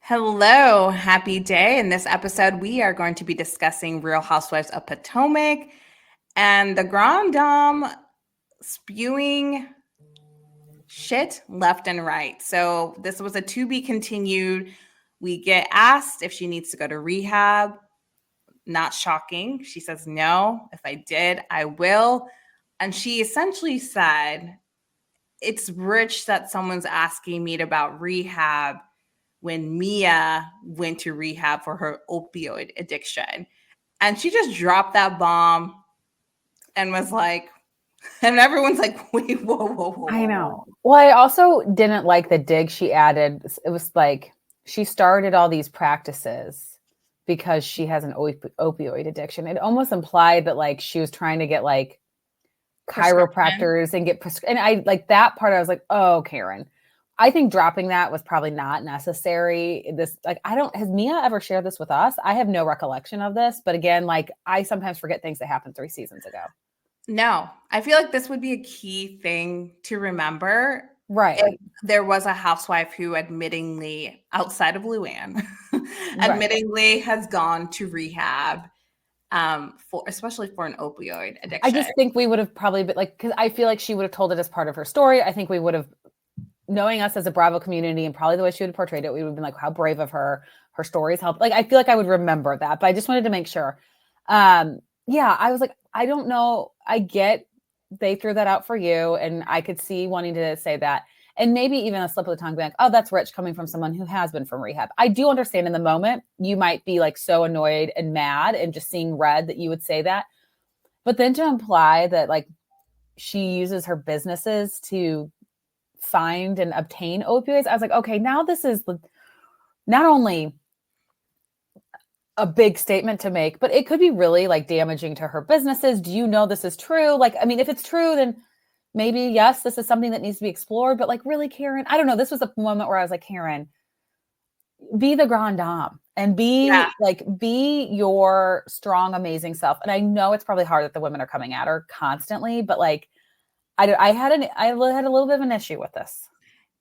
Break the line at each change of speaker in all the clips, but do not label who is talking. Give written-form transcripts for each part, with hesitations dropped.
Hello, happy day. In this episode, we are going to be discussing Real Housewives of Potomac and the Grande Dame spewing shit left and right. So, this was a to be continued. We get asked if she needs to go to rehab. Not shocking. She says, no, if I did, I will. And she essentially said, it's rich that someone's asking me about rehab when Mia went to rehab for her opioid addiction. And she just dropped that bomb and was like, and everyone's like, wait, whoa, whoa, whoa,
I
whoa,
know.
whoa.
Well, I also didn't like the dig she added. It was like she started all these practices because she has an opioid addiction. It almost implied that like she was trying to get like
Prescription.
chiropractors and get and I like that part. I was like, oh, Karen. I think dropping that was probably not necessary. This like I don't has Mia ever shared this with us? I have no recollection of this, but again, like I sometimes forget things that happened 3 seasons ago.
No, I feel like this would be a key thing to remember if
Right.
there was a housewife who admittingly, outside of Luann,
Right.
admittingly has gone to rehab for especially for an opioid
I
addiction.
just think we would have probably been like, because I feel like she would have told it as part of her story. I think we would have, knowing us as a Bravo community and probably the way she would have portrayed it, we would have been like, how brave of her. Her stories help. Like, I feel like I would remember that, but I just wanted to make sure. Yeah, I was like, I don't know. I get they threw that out for you, and I could see wanting to say that. And maybe even a slip of the tongue, being like, oh, that's rich coming from someone who has been from rehab. I do understand in the moment, you might be like so annoyed and mad and just seeing red that you would say that. But then to imply that like she uses her businesses to find and obtain opioids, I was like, okay, now this is not only a big statement to make, but it could be really like damaging to her businesses. Do you know this is true? Like, I mean, if it's true, then maybe yes, this is something that needs to be explored. But like, really, Karen, I don't know. This was a moment where I was like, Karen, be the Grande Dame and
Yeah.
be your strong, amazing self. And I know it's probably hard that the women are coming at her constantly, but like, I had a little bit of an issue with this.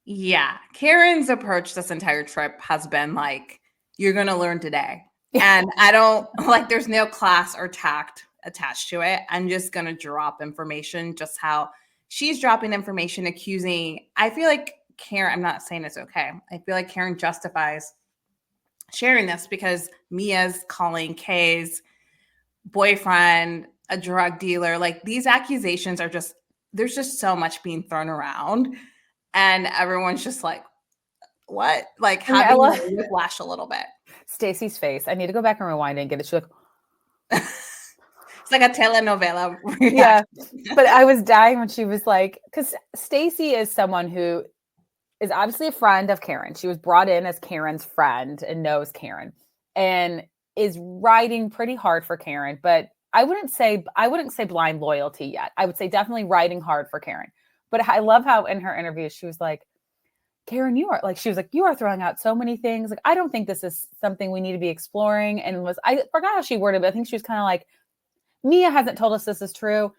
Yeah. Karen's approach this entire trip has been like, you're going to learn today. And I don't like, there's no class or tact attached to it. I'm just going to drop information, just how she's dropping information, accusing. I feel like Karen, I'm not saying it's okay. I feel like Karen justifies sharing this because Mia's calling Kay's boyfriend a drug dealer. Like these accusations are just, there's just so much being thrown around. And everyone's just like, what? Like
I mean, I
having
love
a whiplash a little bit.
Stacey's face. I need to go back and rewind and get it. She's like,
It's like a telenovela
yeah.
reaction.
But I was dying when she was like, because Stacey is someone who is obviously a friend of Karen. She was brought in as Karen's friend and knows Karen and is riding pretty hard for Karen, but I wouldn't say blind loyalty yet. I would say definitely riding hard for Karen. But I love how in her interview she was like, Karen, you are like, she was like, you are throwing out so many things. Like, I don't think this is something we need to be exploring. And I forgot how she worded it, but I think she was kind of like, Mia hasn't told us this is true.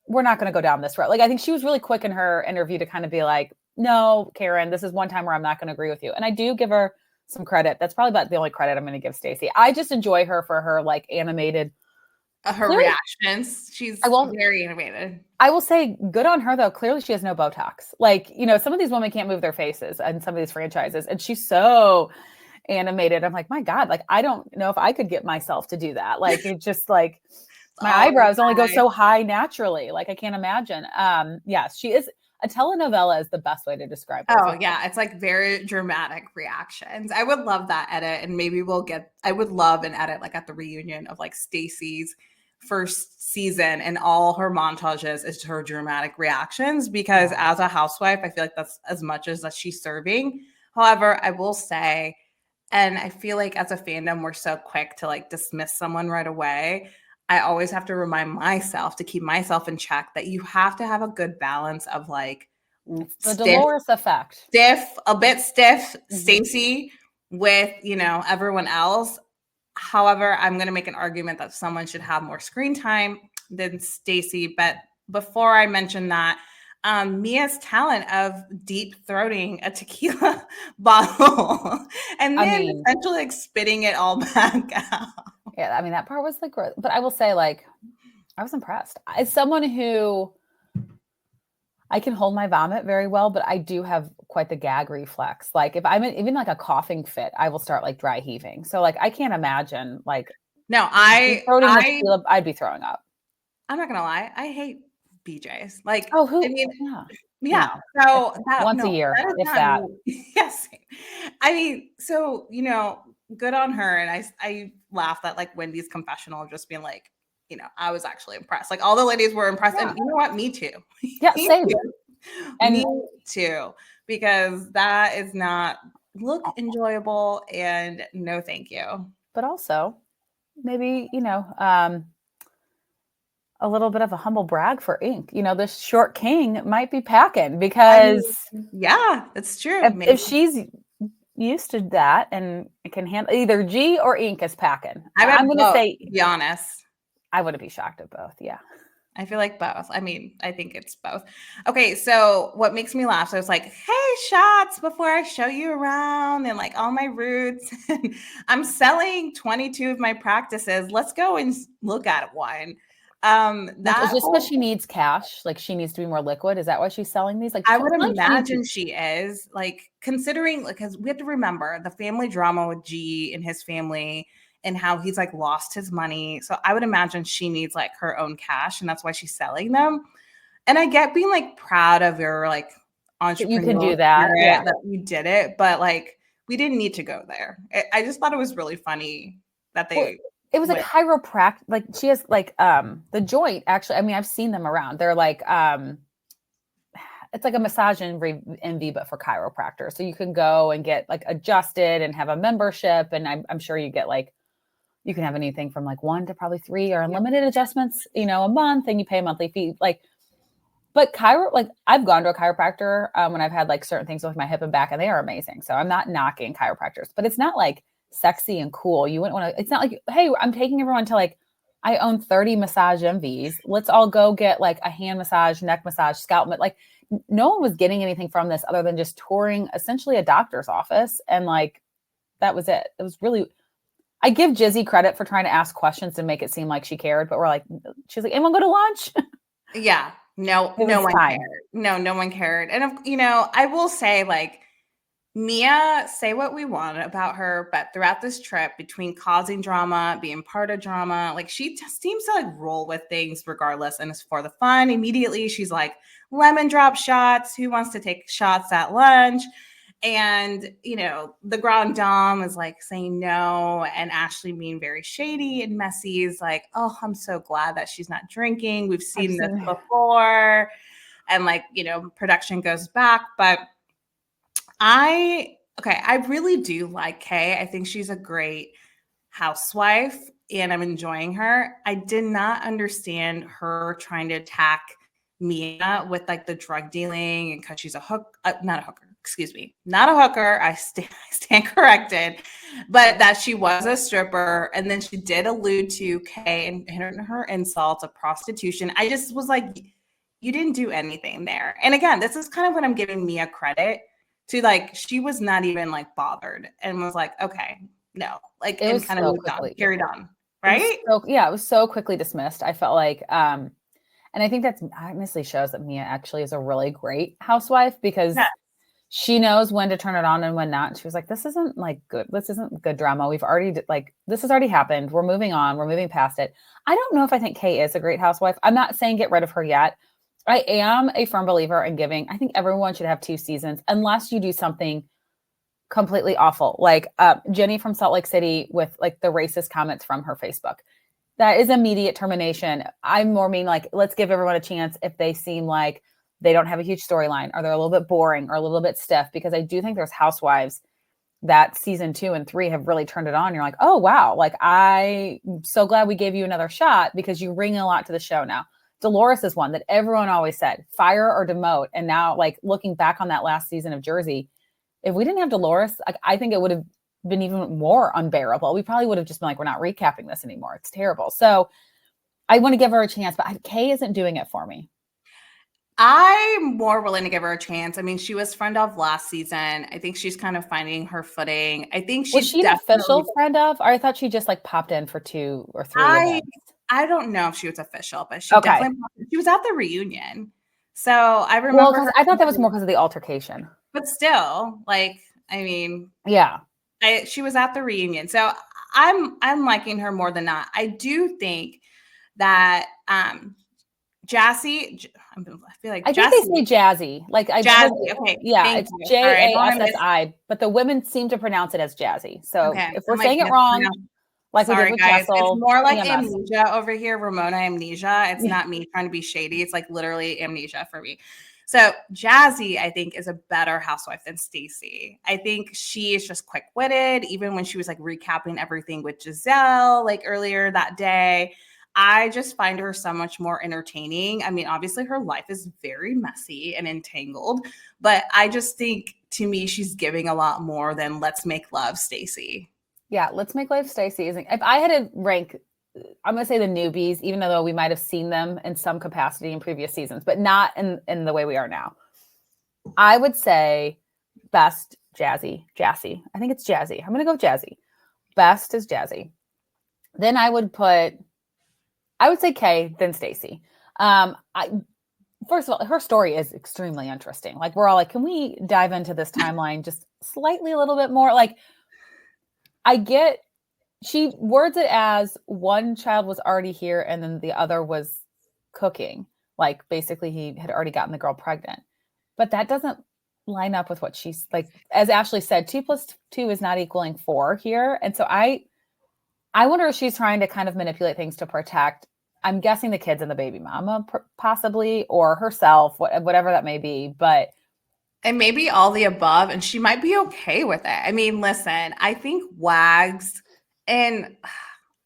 We're not going to go down this road. Like, I think she was really quick in her interview to kind of be like, no, Karen, this is one time where I'm not going to agree with you. And I do give her some credit. That's probably about the only credit I'm going to give Stacey. I just enjoy her for her like animated.
Her
Clearly,
reactions. She's
I won't.
very animated.
I will say, good on her though. Clearly, she has no Botox. Like, some of these women can't move their faces in some of these franchises, and she's so animated. I'm like, my God, like I don't know if I could get myself to do that. Like, it just like my
All
eyebrows only go
right.
so high naturally. Like I can't imagine. Yes, she is a telenovela is the best way to describe her.
Oh yeah, it's like very dramatic reactions. I would love that edit, and maybe I would love an edit like at the reunion of like Stacey's first season and all her montages is her dramatic reactions because
Yeah.
as a housewife, I feel like that's as much as that she's serving. However, I will say, and I feel like as a fandom, we're so quick to like dismiss someone right away. I always have to remind myself to keep myself in check that you have to have a good balance of like
It's the
stiff
Dolores effect.
a bit stiff,
Mhm.
Stacey with, everyone else. However, I'm going to make an argument that someone should have more screen time than Stacey. But before I mention that, Mia's talent of deep throating a tequila bottle and
I
then
mean,
essentially like spitting it all back out.
yeah, I mean, that part was like, but I will say, like, I was impressed. As someone who I can hold my vomit very well, but I do have quite the gag reflex. Like if I'm in, even like a coughing fit, I will start like dry heaving. So like I can't imagine like
No,
throating the tequila, I'd be throwing up.
I'm not gonna lie, I hate BJ's. Like,
Oh,
I
who?
mean,
Yeah,
yeah.
no.
So that
Once a
no,
year,
that is
if
not
that.
yes. I mean, so good on her. And I laughed at like Wendy's confessional, just being like, I was actually impressed. Like all the ladies were impressed,
Yeah,
and you know what? Me too.
yeah,
Me
same.
too.
And
Me too. Because that is not look enjoyable, and no, thank you.
but also maybe a little bit of a humble brag for Ink. This short king might be packing
I
because
mean, yeah, it's true.
if she's used to that and can handle either G or Ink is packing.
I bet
I'm going to
both,
say
to be honest.
I wouldn't be shocked at both. Yeah.
I feel like both. I mean, I think it's both. Okay, so what makes me laugh? So it's like, hey, shots before I show you around and like all my roots. I'm selling 22 of my practices. Let's go and look at one.
Which is
That
just because
whole
she needs cash. Like she needs to be more liquid. Is that why she's selling these? Like,
I
it's
would
not like she needs
imagine she is like considering because we have to remember the family drama with G and his family and how he's like lost his money. So I would imagine she needs like her own cash and that's why she's selling them. And I get being like proud of your like
that you can
entrepreneurial
do that. Yeah.
spirit that you did it, but like we didn't need to go there. I just thought it was really funny that
Well,
they
it was like
went.
chiropractic. Like she has like the joint actually. I mean, I've seen them around. They're like it's like a massage and envy, but for chiropractors. So you can go and get like adjusted and have a membership. And I'm sure you get like, you can have anything from like 1 to probably 3 or unlimited adjustments, a month, and you pay a monthly fee. Like, but like I've gone to a chiropractor when I've had like certain things with my hip and back, and they are amazing. So I'm not knocking chiropractors, but it's not like sexy and cool. You wouldn't want to, it's not like, hey, I'm taking everyone to like, I own 30 massage MVs. Let's all go get like a hand massage, neck massage, scalp. Like no one was getting anything from this other than just touring essentially a doctor's office. And like, that was it. It was really, I give Jizzy credit for trying to ask questions and make it seem like she cared, but we're like, she's like, anyone go to lunch?
Yeah. No,
It
no
was
one
time.
cared. No one cared. And I will say like Mia, say what we want about her, but throughout this trip, between causing drama, being part of drama, like she seems to like roll with things regardless, and it's for the fun. Immediately, she's like lemon drop shots. Who wants to take shots at lunch? And the Grande Dame is like saying no, and Ashley being very shady and messy is like, oh, I'm so glad that she's not drinking. We've seen this before, and like production goes back, but I really do like Kay. I think she's a great housewife and I'm enjoying her. I did not understand her trying to attack Mia with like the drug dealing and because she's not a hooker, excuse me, not a hooker. I stand corrected, but that she was a stripper. And then she did allude to Kay and her insults of prostitution. I just was like, you didn't do anything there. And again, this is kind of what I'm giving Mia credit to, like she was not even like bothered and was like, okay, no, like
It
and
was
kind of
so
moved on,
quickly.
carried on,
It was
right?
it was so quickly dismissed. I felt like, and I think that's honestly shows that Mia actually is a really great housewife because
Yeah.
she knows when to turn it on and when not. She was like, this isn't like good. This isn't good drama. We've already like, this has already happened. We're moving on. We're moving past it. I don't know if I think Kay is a great housewife. I'm not saying get rid of her yet. I am a firm believer in giving. I think everyone should have 2 seasons unless you do something completely awful. Like Jenny from Salt Lake City with like the racist comments from her Facebook. That is immediate termination. I'm more mean like, let's give everyone a chance if they seem like they don't have a huge storyline or they're a little bit boring or a little bit stiff, because I do think there's housewives that season 2 and 3 have really turned it on. You're like, oh, wow. Like, I'm so glad we gave you another shot because you bring a lot to the show now. Dolores is one that everyone always said, fire or demote. And now, like, looking back on that last season of Jersey, if we didn't have Dolores, like, I think it would have been even more unbearable. We probably would have just been like, we're not recapping this anymore. It's terrible. So I want to give her a chance, but Kay isn't doing it for me.
I'm more willing to give her a chance. I mean, she was friend of last season. I think she's kind of finding her footing. I think
Was
she's
she an
definitely.
official friend of, or I thought she just like popped in for 2 or 3
I
events?
I don't know if she was official, but she
Okay.
definitely she was at the reunion. So I
Well,
remember
because
her,
I thought that was more because of the altercation.
but still, like, I mean,
Yeah.
she was at the reunion. So I'm liking her more than not. I do think that Jassi, I feel like
I think they
Jassi,
say Jazzy. Like I've heard,
Jazzy. Okay,
yeah,
thank
it's
you. Sorry, I don't want to miss.
Jassi, but the women seem to pronounce it as Jazzy. So
Okay,
if
I
we're
might
saying it wrong,
mispronounce.
like we did
Sorry,
with
guys. It's
Jessel,
more like
EMS.
amnesia over here, Ramona amnesia. It's not me trying to be shady. It's like literally amnesia for me. So Jazzy, I think, is a better housewife than Stacey. I think she is just quick-witted, even when she was like recapping everything with Giselle, like earlier that day. I just find her so much more entertaining. I mean, obviously her life is very messy and entangled, but I just think to me she's giving a lot more than let's make love Stacey.
Yeah, let's make life Stacey. If I had to rank, I'm gonna say the newbies, even though we might have seen them in some capacity in previous seasons, but not in the way we are now. I would say best Jassi. I think it's Jazzy. I'm gonna go with Jazzy. Best is Jazzy. Then I would say Kay, then Stacey. I First of all, her story is extremely interesting. Like we're all like, can we dive into this timeline just slightly a little bit more? Like I get she words it as one child was already here and then the other was cooking. Like basically he had already gotten the girl pregnant. But that doesn't line up with what she's like, as Ashley said, 2 + 2 is not equaling 4 here. And so I wonder if she's trying to kind of manipulate things to protect, I'm guessing the kids and the baby mama possibly, or herself, whatever that may be. But
And maybe all the above, and she might be okay with it. I mean, listen, I think Wags, and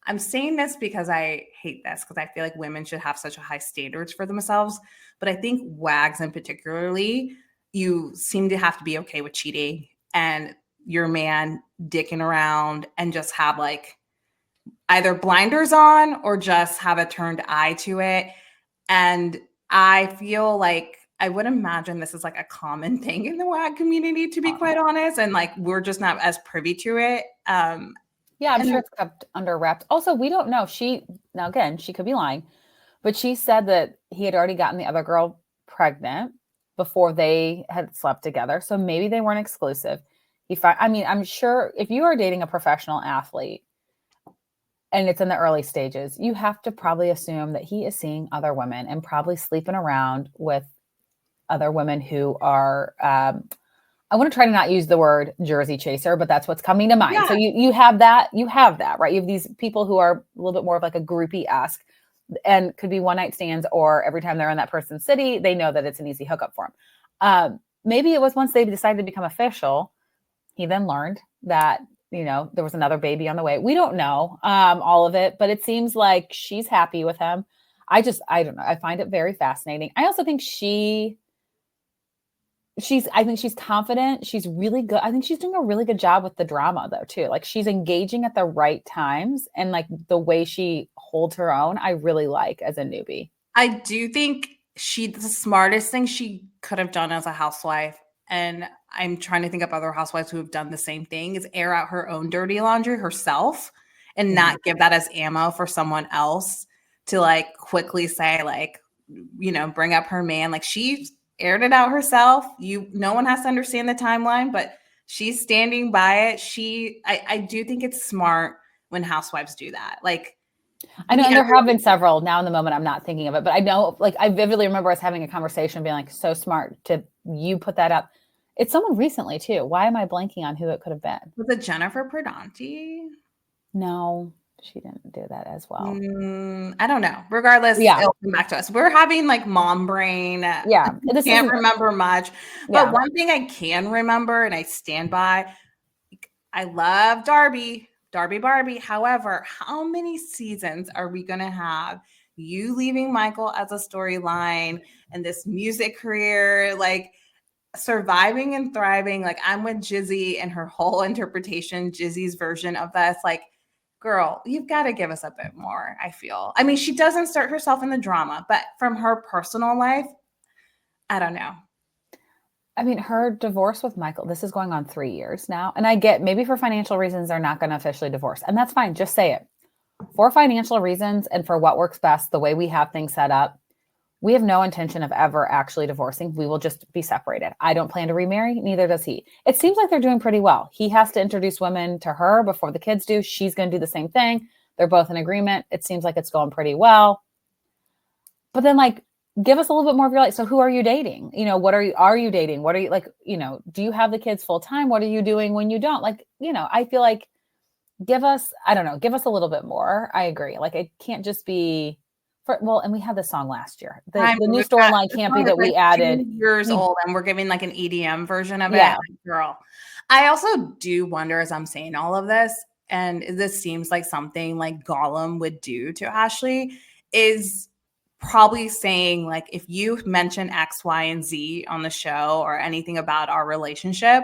I'm saying this because I hate this because I feel like women should have such a high standards for themselves. But I think Wags, in particularly, you seem to have to be okay with cheating and your man dicking around and just have like either blinders on or just have a turned eye to it. And I feel like I would imagine this is like a common thing in the WAG community, to be quite honest. And like we're just not as privy to it.
yeah, I'm
And
sure it's kept under wraps. Also, we don't know. Now again, she could be lying, but she said that he had already gotten the other girl pregnant before they had slept together. So maybe they weren't exclusive. I mean, I'm sure if you are dating a professional athlete and it's in the early stages, you have to probably assume that he is seeing other women and probably sleeping around with other women who are I want to try to not use the word Jersey chaser, but that's what's coming to mind.
yeah,
So you have that, right? You have these people who are a little bit more of like a groupie-esque and could be one night stands, or every time they're in that person's city, they know that it's an easy hookup for them. Maybe it was once they decided to become official, he then learned that, there was another baby on the way. We don't know all of it, but it seems like she's happy with him. I don't know. I find it very fascinating. I also think I think she's confident. She's really good. I think she's doing a really good job with the drama though, too. Like she's engaging at the right times, and like the way she holds her own, I really like as a newbie.
I do think the smartest thing she could have done as a housewife, and I'm trying to think of other housewives who have done the same thing, is air out her own dirty laundry herself and
Mhm.
not give that as ammo for someone else to like quickly say, like, bring up her man. Like she aired it out herself. No one has to understand the timeline, but she's standing by it. I do think it's smart when housewives do that. Like
I know,
we
and there have
everyone
been several. Now in the moment, I'm not thinking of it, but I know, like, I vividly remember us having a conversation, being like, "So smart to you put that up." It's someone recently too. Why am I blanking on who it could have been?
was it Jennifer Perdonti?
No, she didn't do that as well.
I don't know. Regardless,
Yeah,
it'll come back to us. We're having like mom brain.
yeah. This
Can't
isn't.
remember much. But
Yeah,
one thing I can remember and I stand by, I love Darby, Darby Barbie. However, how many seasons are we going to have you leaving Michael as a storyline and this music career? Like, surviving and thriving. Like I'm with Jizzy and her whole interpretation, Jizzy's version of this. Like, girl, you've got to give us a bit more, I feel. I mean, she doesn't start herself in the drama, but from her personal life, I don't know.
I mean, her divorce with Michael, this is going on 3 years now. And I get maybe for financial reasons, they're not going to officially divorce. And that's fine. Just say it. For financial reasons and for what works best, the way we have things set up, we have no intention of ever actually divorcing. We will just be separated. I don't plan to remarry, neither does he. It seems like they're doing pretty well. He has to introduce women to her before the kids do. She's going to do the same thing. They're both in agreement. It seems like it's going pretty well. But then, like, give us a little bit more of your life. So who are you dating? What are you dating? What are you like, do you have the kids full time? What are you doing when you don't? Like, I feel like give us a little bit more. I agree. Like, it can't just be and we had this song last year. The new storyline can't be that we added
2 years old and we're giving like an EDM version of it.
Yeah.
Girl. I also do wonder as I'm saying all of this, and this seems like something like Gollum would do to Ashley, is probably saying like, if you mention X, Y, and Z on the show or anything about our relationship,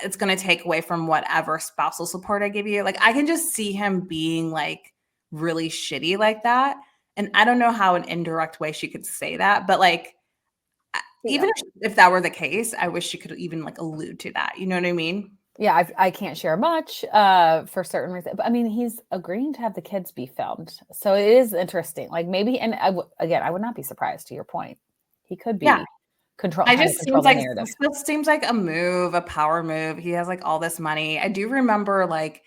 it's going to take away from whatever spousal support I give you. Like, I can just see him being like really shitty like that. And I don't know how an indirect way she could say that, but like, even if that were the case, I wish she could even like allude to that. You know what I mean?
Yeah, I can't share much for certain reasons. But I mean, he's agreeing to have the kids be filmed. So it is interesting. Like, maybe, and I would not be surprised, to your point. He could be control the narrative.
It seems like a move, a power move. He has like all this money. I do remember like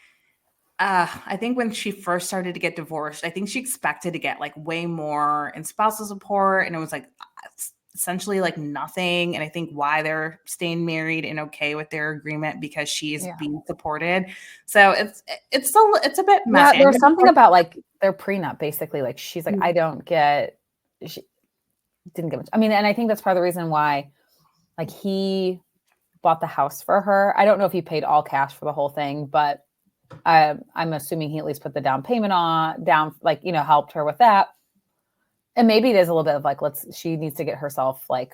I think when she first started to get divorced, I think she expected to get like way more in spousal support, and it was like essentially like nothing. And I think why they're staying married and okay with their agreement, because she's being supported. So it's a bit messy.
Yeah, there's something about like their prenup, basically. Like, she's like, I don't get. She didn't get much. I mean, and I think that's part of the reason why, like, he bought the house for her. I don't know if he paid all cash for the whole thing, but I'm assuming he at least put the down payment down, like, helped her with that. And maybe it is a little bit of like, she needs to get herself, like,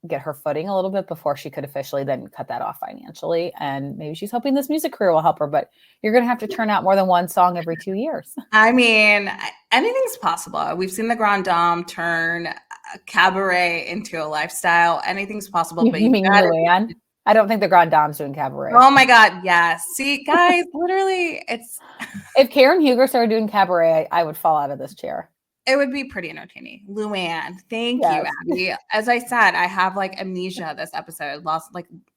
get her footing a little bit before she could officially then cut that off financially. And maybe she's hoping this music career will help her, but you're going to have to turn out more than one song every 2 years.
I mean, anything's possible. We've seen the Grande Dame turn cabaret into a lifestyle. Anything's possible.
You mean Luann? I don't think the Grande Dame's doing cabaret.
Oh my God, yes. See, guys, literally, it's...
If Karen Huger started doing cabaret, I would fall out of this chair.
It would be pretty entertaining. Luann, thank you, Abby. As I said, I have like amnesia this episode,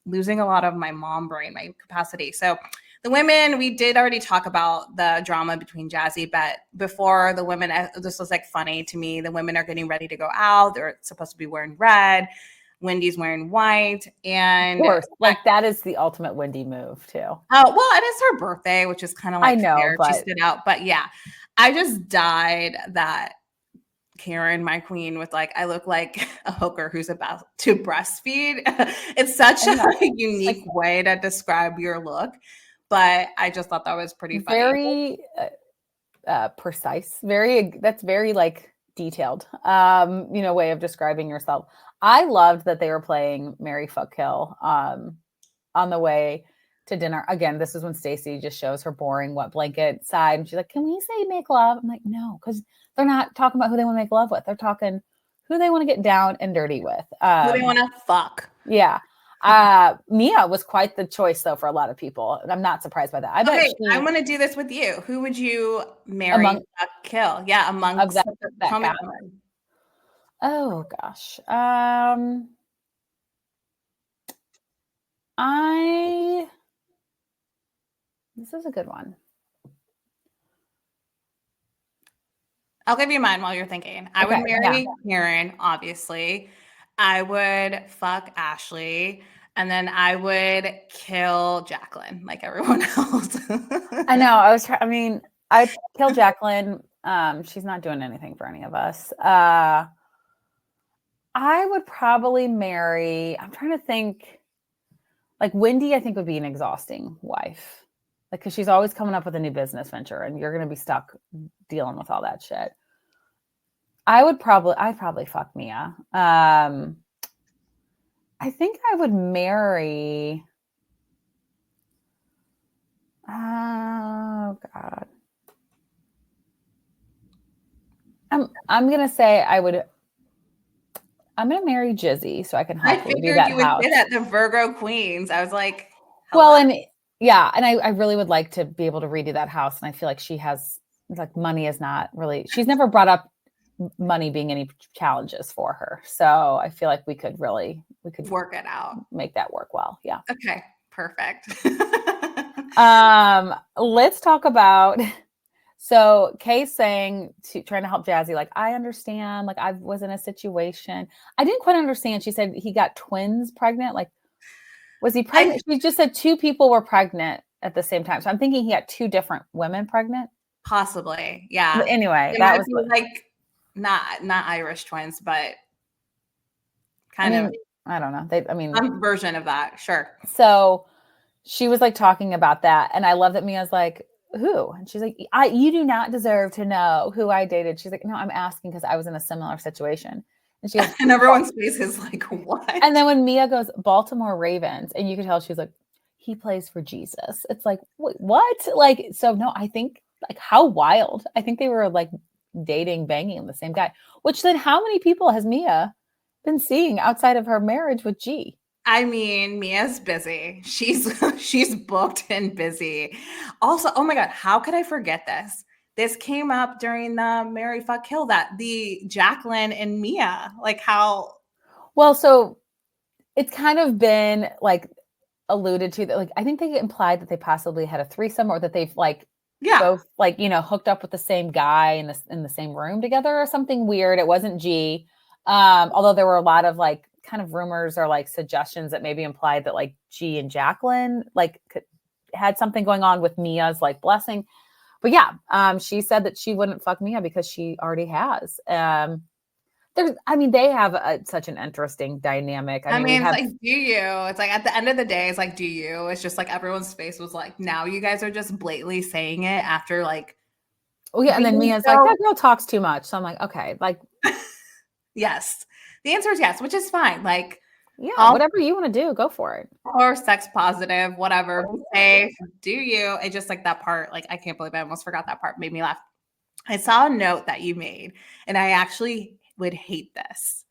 losing a lot of my mom brain, my capacity. So the women, we did already talk about the drama between Jassi, but before the women, this was like funny to me. The women are getting ready to go out. They're supposed to be wearing red. Wendy's wearing white. And
of course, like, that is the ultimate Wendy move too.
Oh, well, it is her birthday, which is kind of like,
I know,
fair. She stood out. But yeah, I just died that Karen, my queen, with like, I look like a hooker who's about to breastfeed. It's such a unique way to describe your look, but I just thought that was pretty funny.
Very precise. That's very like detailed, way of describing yourself. I loved that they were playing Mary Fuck Kill on the way to dinner. Again, this is when Stacey just shows her boring wet blanket side. And she's like, can we say make love? I'm like, no, because they're not talking about who they want to make love with. They're talking who they want to get down and dirty with.
Who they want to fuck.
Yeah. Mia was quite the choice, though, for a lot of people. And I'm not surprised by that.
I want to do this with you. Who would you marry, kill? Yeah, amongst that
Oh, gosh. This is a good one.
I'll give you mine while you're thinking. I would marry Karen, obviously. I would fuck Ashley. And then I would kill Jacqueline like everyone else.
I know. I'd kill Jacqueline. She's not doing anything for any of us. I would probably marry, I'm trying to think, like Wendy, I think would be an exhausting wife. Like, because she's always coming up with a new business venture and you're going to be stuck dealing with all that shit. I'd probably fuck Mia. I think I would marry. Oh God. I'm gonna say I would I'm gonna marry Jizzy so I can
I
hopefully do
figured
that
you would
house.
say that, the Virgo Queens. I was like,
Well,
hello.
and yeah, and I really would like to be able to redo that house. And I feel like she has like money is not really she's never brought up money being any challenges for her. So I feel like we could
Work it out.
make that work well. Yeah.
Okay, perfect.
Let's talk about so Kay's saying trying to help Jassi, like, I understand, like I was in a situation. I didn't quite understand. She said he got twins pregnant. Like, was he pregnant? She just said two people were pregnant at the same time. So I'm thinking he got two different women pregnant.
Possibly, yeah.
But anyway,
They
that
might
was
be
what,
like not Irish twins, but
I
kind of
mean, I don't know.
some version of that. Sure.
So she was like talking about that. And I love that Mia's like, who? And she's like, you do not deserve to know who I dated. She's like, no, I'm asking because I was in a similar situation. And she goes,
And everyone's face is like, what?
and then when Mia goes, Baltimore Ravens, and you can tell she's like, he plays for Jesus. It's like, wait, what? Like, so no, I think like how wild. I think they were like dating, banging the same guy. Which then how many people has Mia been seeing outside of her marriage with G?
I mean, Mia's busy. She's booked and busy. Also, oh my God, how could I forget this? This came up during the Mary Fuck Kill, that the Jacqueline and Mia, like how.
Well, so it's kind of been like alluded to that, like I think they implied that they possibly had a threesome or that they've like both like hooked up with the same guy in the same room together or something weird. It wasn't G. Although there were a lot of like kind of rumors or like suggestions that maybe implied that like G and Jacqueline like had something going on with Mia's like blessing. But yeah, she said that she wouldn't fuck Mia because she already has. They have such an interesting dynamic.
I mean,
We
it's
have
like, do you? It's like at the end of the day, it's like, do you? It's just like everyone's face was like, now you guys are just blatantly saying it after like.
Oh yeah, and then Mia's like, that girl talks too much. So I'm like, okay, like,
yes. The answer is yes, which is fine. Like,
yeah, whatever you want to do, go for it.
Or sex positive, whatever. Be safe. Do you? It just like that part. Like, I can't believe I almost forgot that part. Made me laugh. I saw a note that you made, and I actually would hate this.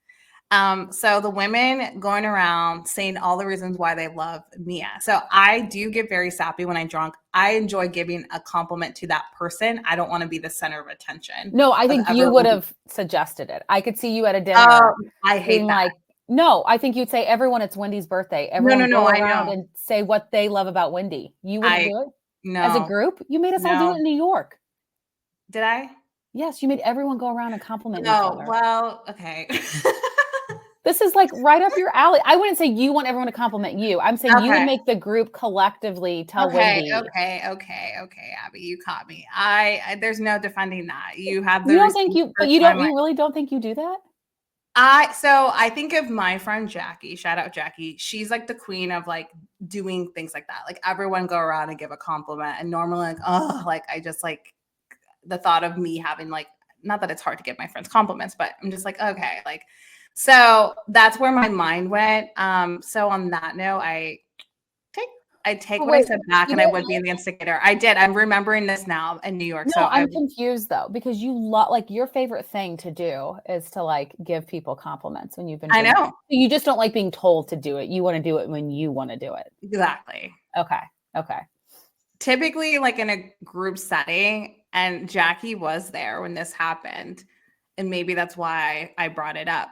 So the women going around saying all the reasons why they love Mia. So I do get very sappy when I'm drunk. I enjoy giving a compliment to that person. I don't want to be the center of attention.
No, I think you would have suggested it. I could see you at a dinner.
I hate that.
Like, no, I think you'd say, everyone, it's Wendy's birthday. Everyone go around and say what they love about Wendy. You wouldn't do it?
No.
As a group? You made us all do it in New York.
Did I?
Yes, you made everyone go around and compliment each other.
Well, okay.
This is like right up your alley. I wouldn't say you want everyone to compliment you. I'm saying you would make the group collectively tell Wendy.
Okay, Abby, you caught me. I there's no defending that. You have the.
You don't think you, but you don't. You really don't think you do that?
I think of my friend Jackie. Shout out Jackie. She's like the queen of like doing things like that. Like everyone go around and give a compliment, and normally like, oh, like I just like the thought of me having like, not that it's hard to give my friends compliments, but I'm just like, okay, like. So that's where my mind went. So on that note, I take what I said back, and I would be the instigator. I did. I'm remembering this now in New York.
No,
so
I'm confused though, because you like your favorite thing to do is to like give people compliments when you've been.
I know.
You just don't like being told to do it. You want to do it when you want to do it.
Exactly.
Okay.
Typically, like in a group setting, and Jackie was there when this happened, and maybe that's why I brought it up.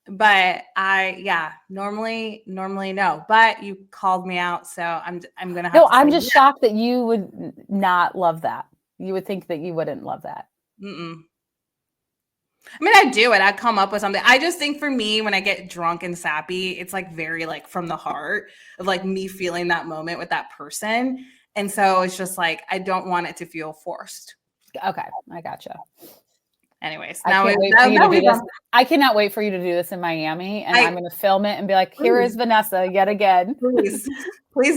But normally no. But you called me out, so I'm gonna have to.
I'm just shocked that you would not love that. You would think that you wouldn't love that.
I mean, I'd do it. I'd come up with something. I just think for me, when I get drunk and sappy, it's like very like from the heart of like me feeling that moment with that person. And so it's just like, I don't want it to feel forced.
Okay. I gotcha.
Anyways,
I can't wait for you to do this. I cannot wait for you to do this in Miami, and I'm going to film it and be like, here is Vanessa yet again.
Please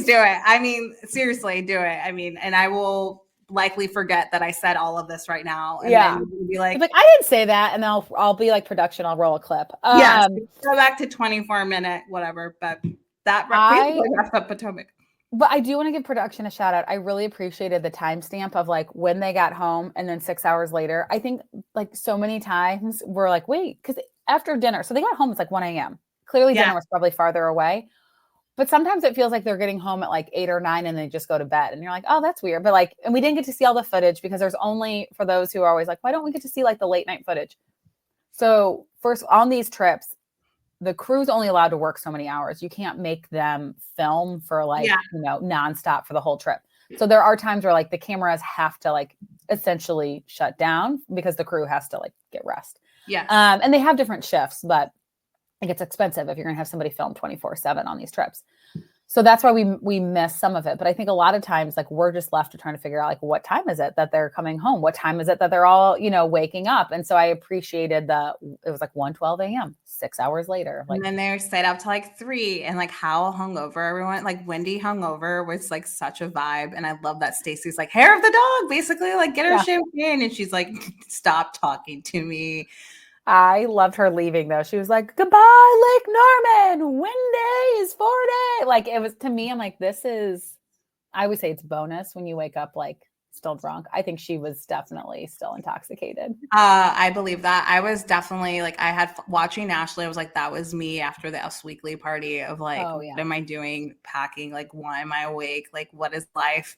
do it. I mean, seriously, do it. I mean, and I will likely forget that I said all of this right now. And then you'll be like,
I didn't say that. And I'll be like production. I'll roll a clip.
Go back to 24-minute, whatever. But that wraps up Potomac.
But I do want to give production a shout out. I really appreciated the timestamp of like when they got home and then 6 hours later. I think like so many times we're like, wait, because after dinner. So they got home, it's like 1 a.m. Clearly dinner was probably farther away. But sometimes it feels like they're getting home at like 8 or 9 and they just go to bed. And you're like, oh, that's weird. But like, and we didn't get to see all the footage because there's only, for those who are always like, why don't we get to see like the late night footage? So first on these trips, the crew's only allowed to work so many hours. You can't make them film for like, nonstop for the whole trip. So there are times where like the cameras have to like essentially shut down because the crew has to like get rest.
Yeah.
And they have different shifts, but it gets expensive if you're going to have somebody film 24/7 on these trips. So that's why we miss some of it. But I think a lot of times, like we're just left to trying to figure out like, what time is it that they're coming home? What time is it that they're all, waking up? And so I appreciated it was like 1:12 a.m., 6 hours later. Like,
and then they stayed up to like 3 and like how hungover everyone, like Wendy hungover was like such a vibe. And I love that Stacy's like hair of the dog, basically like get her champagne. And she's like, stop talking to me.
I loved her leaving though. She was like, goodbye, Lake Norman. Wendy is 4-day. Like it was to me, I'm like, I would say it's bonus when you wake up like still drunk. I think she was definitely still intoxicated.
I believe that. I was definitely like, I had watching Ashley, I was like, that was me after the Us Weekly party of like, what am I doing? Packing, like, why am I awake? Like, what is life?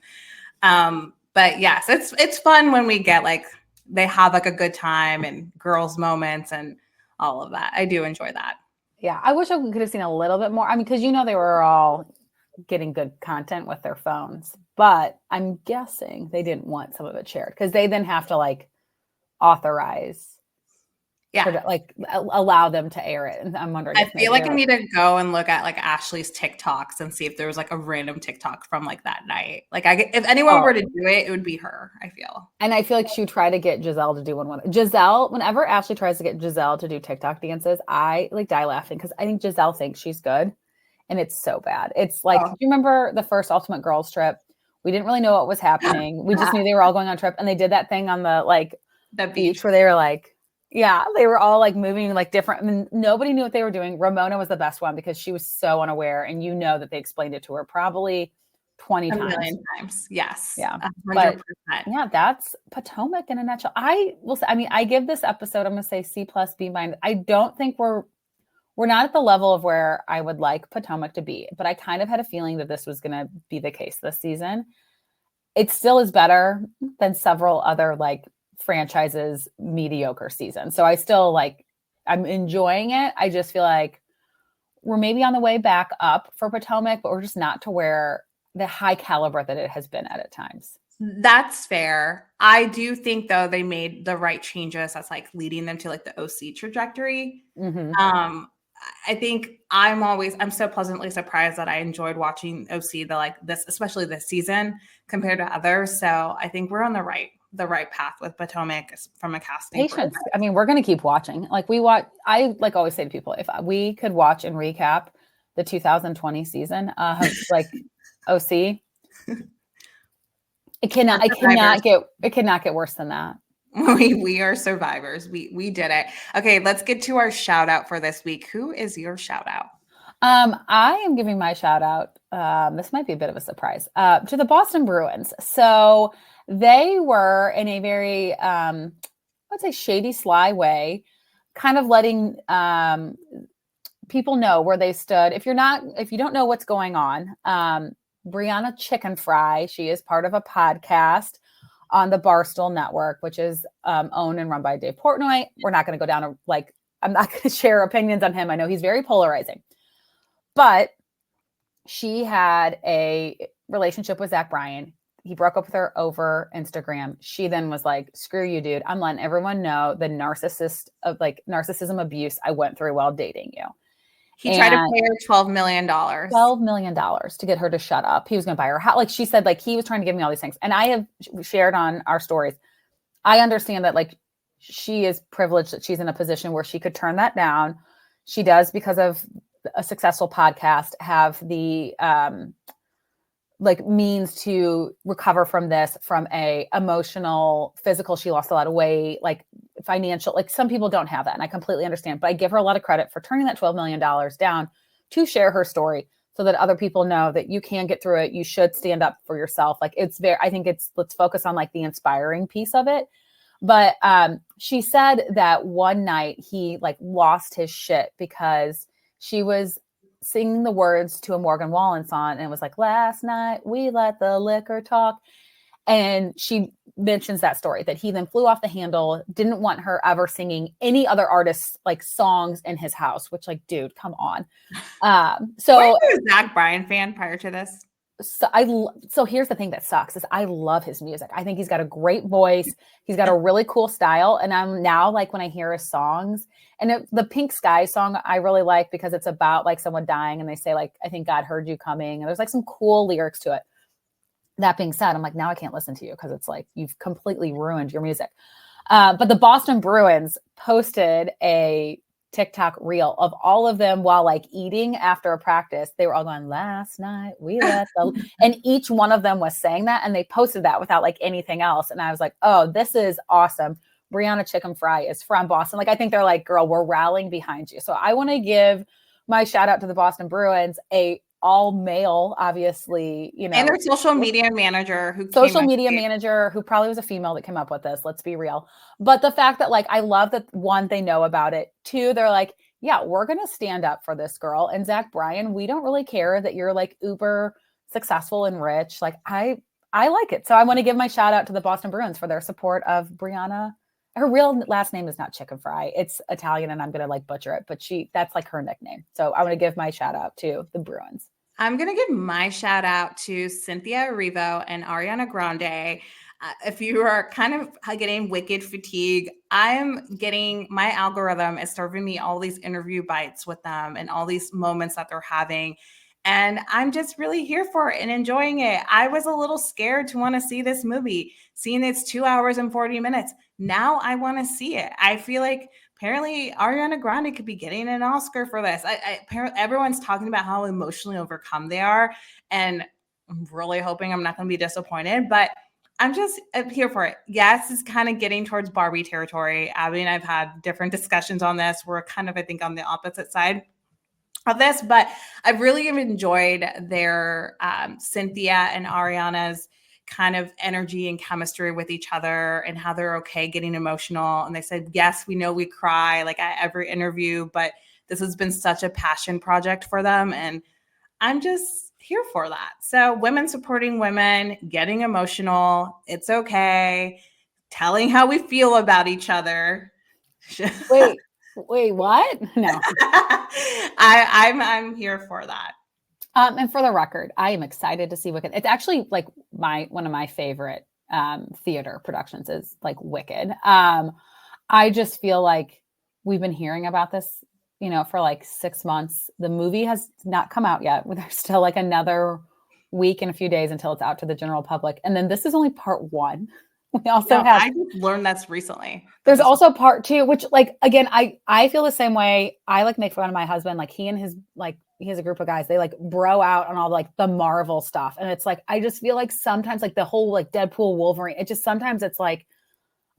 But yes, it's fun when we get like, they have like a good time and girls moments and all of that. I do enjoy that.
Yeah. I wish I could have seen a little bit more. I mean, because they were all getting good content with their phones, but I'm guessing they didn't want some of it shared because they then have to like authorize, like allow them to air it. And I'm wondering.
I feel like I need to go and look at like Ashley's TikToks and see if there was like a random TikTok from like that night. Like if anyone were to do it, it would be her, I feel.
And I feel like she would try to get Giselle to do one. Giselle, whenever Ashley tries to get Giselle to do TikTok dances, I like die laughing because I think Giselle thinks she's good. And it's so bad. It's like, do you remember the first Ultimate Girls trip? We didn't really know what was happening. We just knew they were all going on a trip. And they did that thing on the beach where they were like, they were all like moving like different. I mean, nobody knew what they were doing. Ramona was the best one because she was so unaware. And that they explained it to her probably 20 times.
Million times. Yes.
Yeah. 100%. But that's Potomac in a nutshell. I will say, I mean, I give this episode, I'm going to say C+, B-. I don't think we're not at the level of where I would like Potomac to be, but I kind of had a feeling that this was going to be the case this season. It still is better than several other like franchises' mediocre seasons. So I still I'm enjoying it. I just feel like we're maybe on the way back up for Potomac, but we're just not to where the high caliber that it has been at times.
That's fair. I do think though they made the right changes that's like leading them to like the OC trajectory.
Mm-hmm.
I think I'm so pleasantly surprised that I enjoyed watching OC this, especially this season compared to others. So I think we're on the right path with Potomac from a casting.
Patience. I mean, we're going to keep watching. I always say to people, if we could watch and recap the 2020 season of like OC, it cannot get worse than that.
We are survivors. We did it. Okay, let's get to our shout out for this week. Who is your shout out?
I am giving my shout out. This might be a bit of a surprise to the Boston Bruins. So they were in a very, I would say shady, sly way, kind of letting people know where they stood. If you don't know what's going on, Brianna Chicken Fry, she is part of a podcast on the Barstool Network, which is owned and run by Dave Portnoy. We're not going to go down I'm not going to share opinions on him. I know he's very polarizing, but she had a relationship with Zach Bryan. He broke up with her over Instagram. She then was like, screw you, dude. I'm letting everyone know the narcissism abuse I went through while dating you.
He tried to pay her $12 million.
$12 million to get her to shut up. He was going to buy her house. Like she said, like he was trying to give me all these things. And I have shared on our stories. I understand that like she is privileged that she's in a position where she could turn that down. She does, because of a successful podcast, have the means to recover from this, from a emotional, physical. She lost a lot of weight, like financial, like some people don't have that. And I completely understand, but I give her a lot of credit for turning that $12 million down to share her story so that other people know that you can get through it. You should stand up for yourself. Like let's focus on like the inspiring piece of it. But she said that one night he like lost his shit because she was singing the words to a Morgan Wallen song, and it was like, last night we let the liquor talk. And she mentions that story that he then flew off the handle, didn't want her ever singing any other artists like songs in his house, which like, dude, come on. So
were you a Zach Bryan fan prior to this?
so here's the thing that sucks is I love his music. I think he's got a great voice. He's got a really cool style. And I'm now like, when I hear his songs, and the Pink Sky song I really like because it's about like someone dying and they say like, I think God heard you coming. And there's like some cool lyrics to it. That being said, I'm like, now I can't listen to you because it's like you've completely ruined your music. But the Boston Bruins posted a TikTok reel of all of them while like eating after a practice. They were all going, last night we let the, and each one of them was saying that, and they posted that without like anything else. And I was like, oh, this is awesome. Brianna Chicken Fry is from Boston. Like, I think they're like, girl, we're rallying behind you. So I want to give my shout out to the Boston Bruins, a all male, obviously, you know,
and their social media manager who
probably was a female that came up with this. Let's be real. But the fact that like, I love that one, they know about it. Two, they're like, yeah, we're going to stand up for this girl. And Zach Bryan, we don't really care that you're like uber successful and rich. Like I like it. So I want to give my shout out to the Boston Bruins for their support of Brianna. Her real last name is not Chicken Fry. It's Italian, and I'm going to like butcher it, but that's like her nickname. So I want to give my shout out to the Bruins.
I'm going to give my shout out to Cynthia Erivo and Ariana Grande. If you are kind of getting Wicked fatigue, I'm getting, my algorithm is serving me all these interview bites with them and all these moments that they're having. And I'm just really here for it and enjoying it. I was a little scared to want to see this movie, seeing it's 2 hours and 40 minutes. Now I want to see it. I feel like apparently Ariana Grande could be getting an Oscar for this. Apparently everyone's talking about how emotionally overcome they are. And I'm really hoping I'm not going to be disappointed, but I'm just here for it. Yes, it's kind of getting towards Barbie territory. Abby and I've had different discussions on this. We're kind of, I think, on the opposite side of this, but I've really enjoyed their Cynthia and Ariana's kind of energy and chemistry with each other and how they're okay getting emotional. And they said, yes, we know we cry like at every interview, but this has been such a passion project for them. And I'm just here for that. So women supporting women, getting emotional. It's okay. Telling how we feel about each other.
Wait, what? No.
I'm here for that.
And for the record, I am excited to see Wicked. It's actually like one of my favorite theater productions is like Wicked. I just feel like we've been hearing about this, you know, for like 6 months. The movie has not come out yet. There's still like another week and a few days until it's out to the general public. And then this is only part one. We also
I just learned this recently.
There's also part two, which like, again, I feel the same way. I like make fun of my husband. Like he has a group of guys, they like bro out on all like the Marvel stuff. And it's like, I just feel like sometimes like the whole like Deadpool Wolverine, sometimes it's like,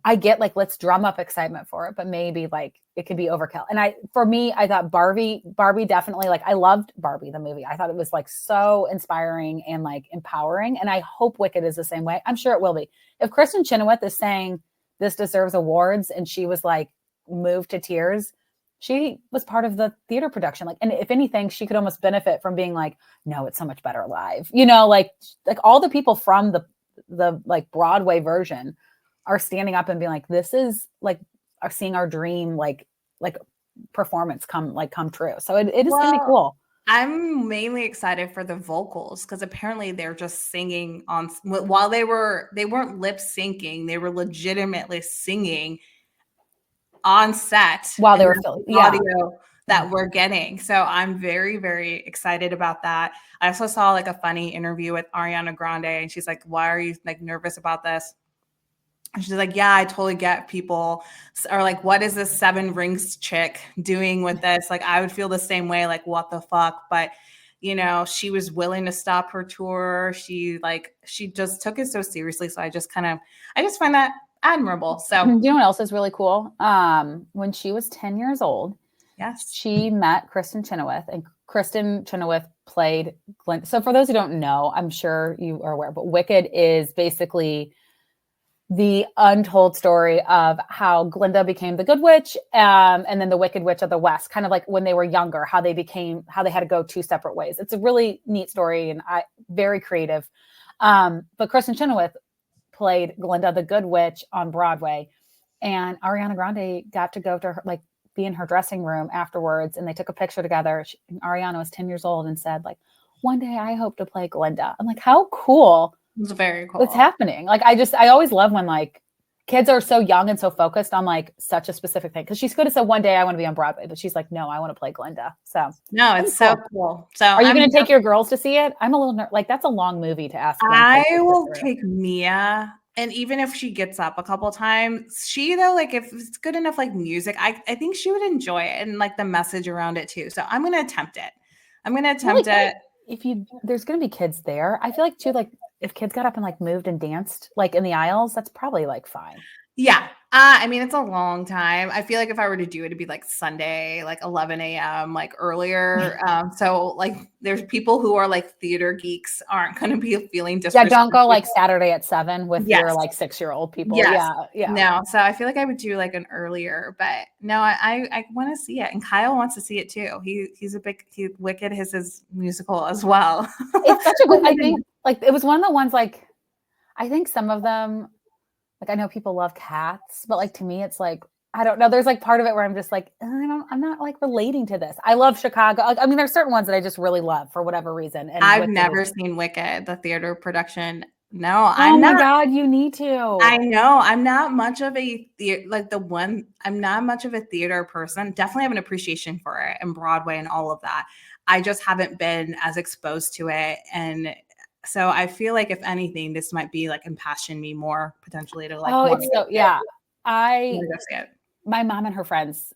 I get like, let's drum up excitement for it, but maybe like it could be overkill. And I thought Barbie definitely, like, I loved Barbie, the movie. I thought it was like so inspiring and like empowering. And I hope Wicked is the same way. I'm sure it will be. If Kristen Chenoweth is saying this deserves awards and she was like moved to tears, she was part of the theater production. Like, and if anything, she could almost benefit from being like, no, it's so much better live. You know, like all the people from the like Broadway version are standing up and being like, this is like, are seeing our dream, like performance come true. So it is going to be cool.
I'm mainly excited for the vocals because apparently they're just singing on while they weren't lip syncing. They were legitimately singing on set
while they were filming
audio that we're getting. So I'm very, very excited about that. I also saw like a funny interview with Ariana Grande and she's like, why are you like nervous about this? And she's like, yeah, I totally get people are like, what is this 7 Rings chick doing with this? Like, I would feel the same way, like, what the fuck? But, you know, she was willing to stop her tour. She just took it so seriously. So I just find that admirable. So,
you know what else is really cool? When she was 10 years old,
yes,
she met Kristen Chenoweth, and Kristen Chenoweth played Glenn. So for those who don't know, I'm sure you are aware, but Wicked is basically the untold story of how Glinda became the good witch, and then the wicked witch of the West, kind of like when they were younger, how they had to go two separate ways. It's a really neat story and very creative. But Kristen Chenoweth played Glinda the good witch on Broadway, and Ariana Grande got to go to her, like, be in her dressing room afterwards, and they took a picture together. Ariana was 10 years old and said, like, one day I hope to play Glinda. I'm like, how cool.
It's very cool.
What's happening? Like, I always love when like kids are so young and so focused on like such a specific thing. Cause she could have said one day I want to be on Broadway, but she's like, no, I want to play Glinda. So
no, it's so cool. So
are you going to take your girls to see it? I'm a little like, that's a long movie to ask.
I will take Mia. And even if she gets up a couple times, she though, like if it's good enough, like music, I think she would enjoy it and like the message around it too. So I'm going to attempt it. it.
If there's going to be kids there, I feel like too, like if kids got up and like moved and danced like in the aisles, that's probably like fine.
Yeah. I mean, it's a long time. I feel like if I were to do it, it'd be like Sunday, like 11 a.m., like earlier. So like there's people who are like theater geeks aren't going to be feeling disrespectful.
Yeah, don't go like Saturday at 7 with your like 6-year-old people.
Yes.
Yeah.
No, so I feel like I would do like an earlier, but no, I want to see it. And Kyle wants to see it too. He's Wicked is his musical as well.
It's such a good, I think like it was one of the ones like, I think some of them, like I know people love Cats, but like to me, it's like, I don't know. There's like part of it where I'm just like, I'm not like relating to this. I love Chicago. I mean, there's certain ones that I just really love for whatever reason. And
I've never seen Wicked, the theater production. No,
I'm not. Oh my God, you need to.
I know. I'm not much of a I'm not much of a theater person. Definitely have an appreciation for it and Broadway and all of that. I just haven't been as exposed to it. And so I feel like if anything, this might be like impassion me more potentially to like.
Oh, it's so, yeah. My mom and her friends,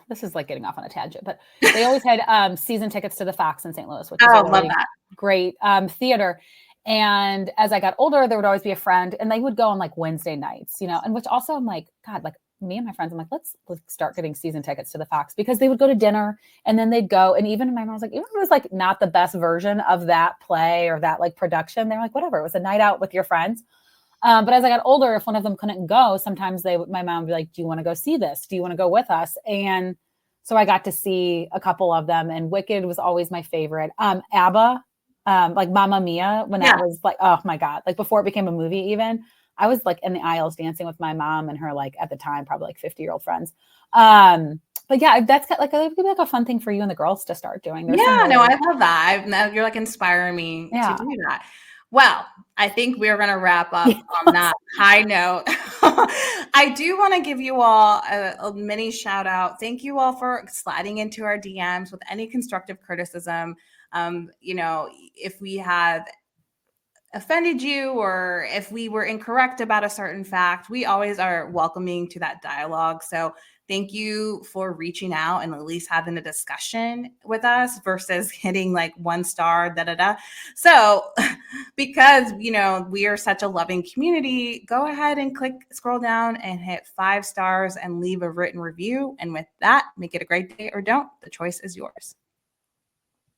this is like getting off on a tangent, but they always had season tickets to the Fox in St. Louis, which is a really great theater. And as I got older, there would always be a friend and they would go on like Wednesday nights, and which also I'm like, God, like me and my friends, I'm like, let's start getting season tickets to the Fox, because they would go to dinner and then they'd go. And even my mom was like, even if it was like not the best version of that play or that like production, they're like, whatever, it was a night out with your friends. But as I got older, if one of them couldn't go, sometimes my mom would be like, do you want to go see this? Do you want to go with us? And so I got to see a couple of them, and Wicked was always my favorite. ABBA, like Mamma Mia, when that was like, oh my God, like before it became a movie even, I was like in the aisles dancing with my mom and her, like at the time, probably like 50-year-old friends. But yeah, that's like, it would be like a fun thing for you and the girls to start doing.
No, I love that. You're like inspiring me to do that. Well, I think we're going to wrap up on that high note. I do want to give you all a mini shout out. Thank you all for sliding into our DMs with any constructive criticism. If we have offended you or if we were incorrect about a certain fact, we always are welcoming to that dialogue. So thank you for reaching out and at least having a discussion with us versus hitting like 1 star, So because, we are such a loving community, go ahead and scroll down and hit 5 stars and leave a written review. And with that, make it a great day or don't. The choice is yours.